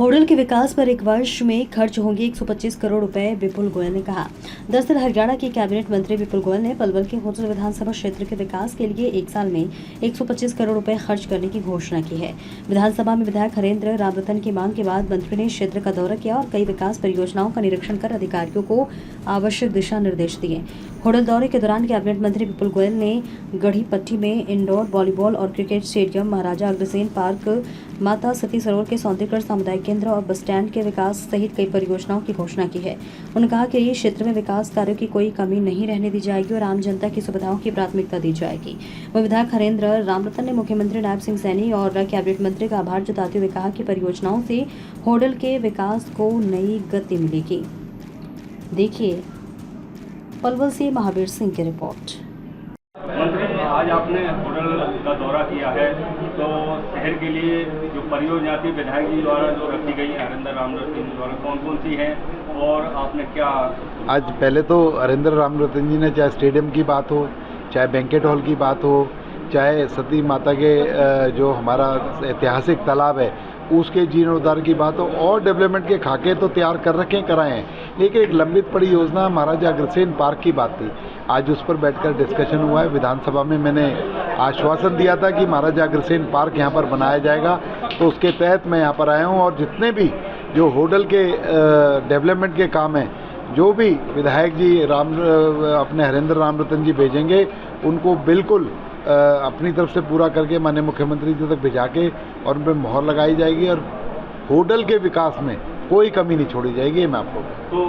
होडल के विकास पर एक वर्ष में खर्च होंगे 125 करोड़ रुपए, विपुल गोयल ने कहा। दरअसल हरियाणा के कैबिनेट मंत्री विपुल गोयल ने पलवल के होडल विधानसभा क्षेत्र के विकास के लिए एक साल में 125 करोड़ रुपए खर्च करने की घोषणा की है। विधानसभा में विधायक हरेंद्र रामरतन की मांग के बाद मंत्री ने क्षेत्र का दौरा किया और कई विकास परियोजनाओं का निरीक्षण कर अधिकारियों को आवश्यक दिशा निर्देश दिए। होडल दौरे के दौरान कैबिनेट मंत्री विपुल गोयल ने गढ़ीपट्टी में इंडोर वॉलीबॉल और cricket stadium, Maharaja Agrasen park, माता सती सरोवर के सौंदर्यीकरण, सामुदायिक केंद्र और बस स्टैंड के विकास सहित कई परियोजनाओं की घोषणा की है। उन्होंने कहा कि इस क्षेत्र में विकास कार्यों की कोई कमी नहीं रहने दी जाएगी और आम जनता की सुविधाओं की प्राथमिकता दी जाएगी। वह विधायक हरेंद्र रामरतन ने मुख्यमंत्री नायब सिंह सैनी और कैबिनेट मंत्री का आभार जताते हुए कहा कि परियोजनाओं से होडल के विकास को नई गति मिलेगी। देखिए पलवल से महावीर सिंह की रिपोर्ट। मंत्री, आज आपने होडल का दौरा किया है, तो शहर के लिए जो परियोजना थी विधायक जी द्वारा जो रखी गई है हरेंद्र रामरतन जी द्वारा, कौन कौन सी हैं और आपने क्या? आज पहले तो हरेंद्र रामरतन जी ने चाहे स्टेडियम की बात हो, चाहे बैंकेट हॉल की बात हो, चाहे सती माता के जो हमारा ऐतिहासिक तालाब है उसके जीर्णोद्धार की बात हो, और डेवलपमेंट के खाके तो तैयार कर रखे कराए हैं, लेकिन एक लंबित पड़ी योजना महाराजा अग्रसेन पार्क की बात थी। आज उस पर बैठकर डिस्कशन हुआ है। विधानसभा में मैंने आश्वासन दिया था कि महाराजा अग्रसेन पार्क यहाँ पर बनाया जाएगा, तो उसके तहत मैं यहाँ पर आया हूँ और जितने भी जो होडल के डेवलपमेंट के काम हैं, जो भी विधायक जी अपने हरेंद्र रामरतन जी भेजेंगे उनको बिल्कुल अपनी तरफ से पूरा करके माननीय मुख्यमंत्री जी तक भिजा के और उन पर मोहर लगाई जाएगी और होडल के विकास में कोई कमी नहीं छोड़ी जाएगी। मैं आपको तो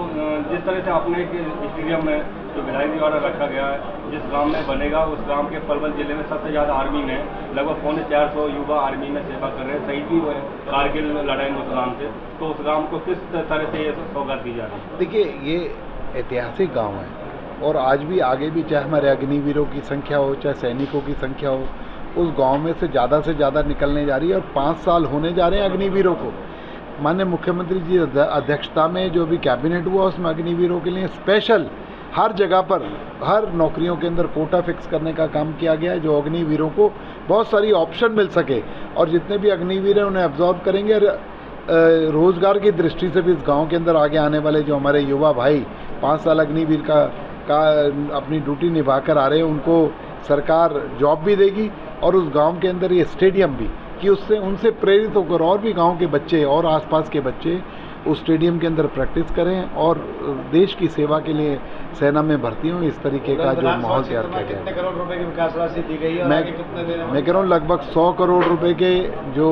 जिस तरह से आपने एक स्टेडियम में जो विधायक जी द्वारा रखा गया है, जिस गांव में बनेगा उस गांव के पलवल जिले में सबसे ज़्यादा आर्मी में लगभग 450 युवा आर्मी में सेवा कर रहे हैं, शहीद भी हुए कारगिल लड़ाई में उस गाँव से, तो उस गाँव को किस तरह से ये सौगात दी जा रही है? देखिए, ये ऐतिहासिक गाँव है और आज भी आगे भी चाहे हमारे अग्निवीरों की संख्या हो, चाहे सैनिकों की संख्या हो, उस गांव में से ज़्यादा निकलने जा रही है और 5 साल होने जा रहे हैं अग्निवीरों को। माननीय मुख्यमंत्री जी अध्यक्षता में जो भी कैबिनेट हुआ उसमें अग्निवीरों के लिए स्पेशल हर जगह पर हर नौकरियों के अंदर कोटा फिक्स करने का काम किया गया है, जो अग्निवीरों को बहुत सारी ऑप्शन मिल सके और जितने भी अग्निवीर हैं उन्हें एब्जॉर्ब करेंगे और रोज़गार की दृष्टि से भी इस गाँव के अंदर आगे आने वाले जो हमारे युवा भाई 5 साल अग्निवीर का अपनी ड्यूटी निभा कर आ रहे हैं, उनको सरकार जॉब भी देगी और उस गांव के अंदर ये स्टेडियम भी कि उससे उनसे प्रेरित होकर और भी गांव के बच्चे और आसपास के बच्चे उस स्टेडियम के अंदर प्रैक्टिस करें और देश की सेवा के लिए सेना में भर्ती हों। इस तरीके का जो माहौल तैयार किया गया है। कितने करोड़ रुपए की विकास राशि दी गई है? मैं कह रहा हूँ लगभग 100 करोड़ रुपए के जो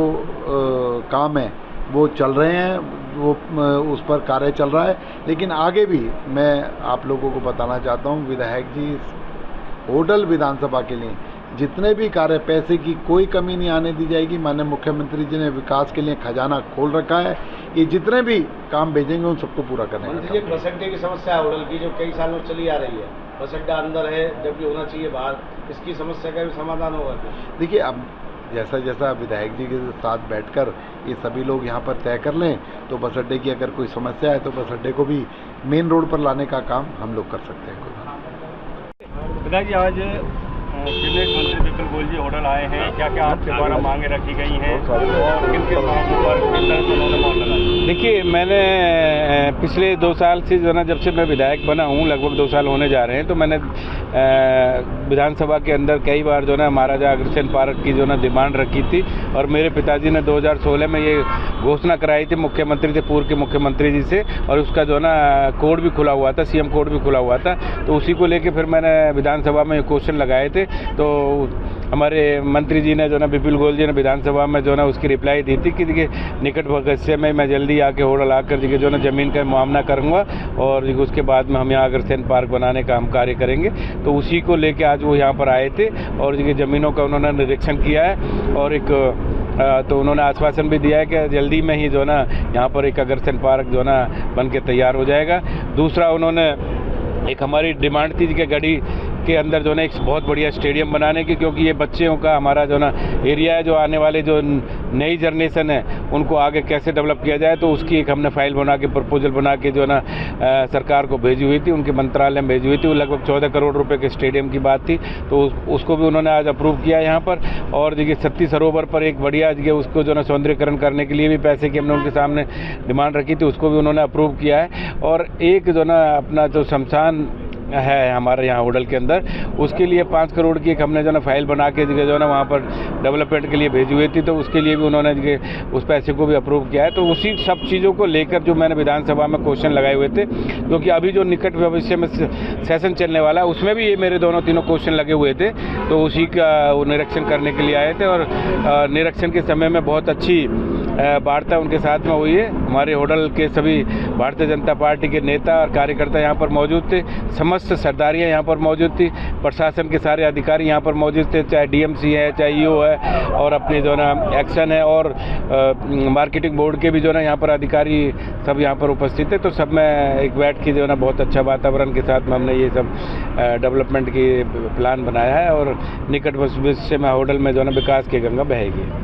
काम है वो चल रहे हैं, वो उस पर कार्य चल रहा है। लेकिन आगे भी मैं आप लोगों को बताना चाहता हूँ, विधायक जी होडल विधानसभा के लिए जितने भी कार्य, पैसे की कोई कमी नहीं आने दी जाएगी। माननीय मुख्यमंत्री जी ने विकास के लिए खजाना खोल रखा है, ये जितने भी काम भेजेंगे उन सबको पूरा करने का। बस अड्डे की समस्या है होडल की, जो कई सालों से चली आ रही है, बस अड्डा अंदर है जबकि होना चाहिए बाहर, इसकी समस्या का भी समाधान होगा? देखिए, अब जैसा जैसा विधायक जी के साथ बैठकर ये सभी लोग यहाँ पर तय कर लें, तो बस अड्डे की अगर कोई समस्या है तो बस अड्डे को भी मेन रोड पर लाने का काम हम लोग कर सकते हैं। विधायक जी, आज कैबिनेट मंत्री विपुल गोयल जी होडल आए हैं, क्या क्या आपके द्वारा मांगे रखी गई हैं और किन किन मांगों पर किस तरह से उन्होंने मोहर लगाई? देखिए, मैंने पिछले 2 साल से जो ना, जब से मैं विधायक बना हूँ, लगभग 2 साल होने जा रहे हैं, तो मैंने विधानसभा के अंदर कई बार जो ना महाराजा अग्रसेन पार्क की जो ना डिमांड रखी थी और मेरे पिताजी ने 2016 में ये घोषणा कराई थी मुख्यमंत्री से, पूर्व के मुख्यमंत्री जी से, और उसका जो ना कोड भी खुला हुआ था, सीएम कोड भी खुला हुआ था, तो उसी को लेके फिर मैंने विधानसभा में क्वेश्चन लगाए थे। तो हमारे मंत्री जी ने जो ना विपुल गोयल जी ने विधानसभा में जो ना उसकी रिप्लाई दी थी कि देखिए निकट भविष्य में मैं जल्दी आके होडल आकर देखिए जो ना ज़मीन का मुआवना करूँगा और उसके बाद में हम यहाँ अग्रसेन पार्क बनाने का हम कार्य करेंगे। तो उसी को लेके आज वो यहाँ पर आए थे और देखिए ज़मीनों का उन्होंने निरीक्षण किया है और तो उन्होंने आश्वासन भी दिया है कि जल्दी में ही जो ना यहाँ पर एक अग्रसेन पार्क जो ना बन के तैयार हो जाएगा। दूसरा, उन्होंने एक हमारी डिमांड थी कि गढ़ी के अंदर जो ना एक बहुत बढ़िया स्टेडियम बनाने की, क्योंकि ये बच्चों का हमारा जो ना एरिया है, जो आने वाले जो नई जनरेशन है उनको आगे कैसे डेवलप किया जाए, तो उसकी एक हमने फाइल बना के प्रपोजल बना के जो है ना सरकार को भेजी हुई थी, उनके मंत्रालय में भेजी हुई थी। वो लगभग 14 करोड़ रुपए के स्टेडियम की बात थी, तो उसको भी उन्होंने आज अप्रूव किया यहाँ पर। और देखिए सती सरोवर पर एक बढ़िया जगह उसको जो है सौंदर्यकरण करने के लिए भी पैसे की हमने उनके सामने डिमांड रखी थी, उसको भी उन्होंने अप्रूव किया है। और एक जो ना अपना जो शमशान है हमारे यहाँ होडल के अंदर, उसके लिए 5 करोड़ की एक हमने जो ना फाइल बना के जो है ना वहाँ पर डेवलपमेंट के लिए भेजी हुई थी, तो उसके लिए भी उन्होंने उस पैसे को भी अप्रूव किया है। तो उसी सब चीज़ों को लेकर जो मैंने विधानसभा में क्वेश्चन लगाए हुए थे, क्योंकि अभी जो निकट भविष्य में सेशन चलने वाला है उसमें भी ये मेरे दोनों तीनों क्वेश्चन लगे हुए थे, तो उसी का निरीक्षण करने के लिए आए थे। और निरीक्षण के समय में बहुत अच्छी वार्ता उनके साथ में हुई है। हमारे होडल के सभी भारतीय जनता पार्टी के नेता और कार्यकर्ता यहाँ पर मौजूद थे, समस्त सरदारियाँ यहाँ पर मौजूद थी, प्रशासन के सारे अधिकारी यहाँ पर मौजूद थे, चाहे डीएमसी है, चाहे ईओ है, और अपने जो ना एक्शन है, और मार्केटिंग बोर्ड के भी जो ना यहाँ पर अधिकारी सब यहाँ पर उपस्थित थे। तो सब में एक बैठ के जो ना बहुत अच्छा वातावरण के साथ में हमने ये सब डेवलपमेंट की प्लान बनाया है, और निकट भविष्य में होडल में जो ना विकास की गंगा बहेगी।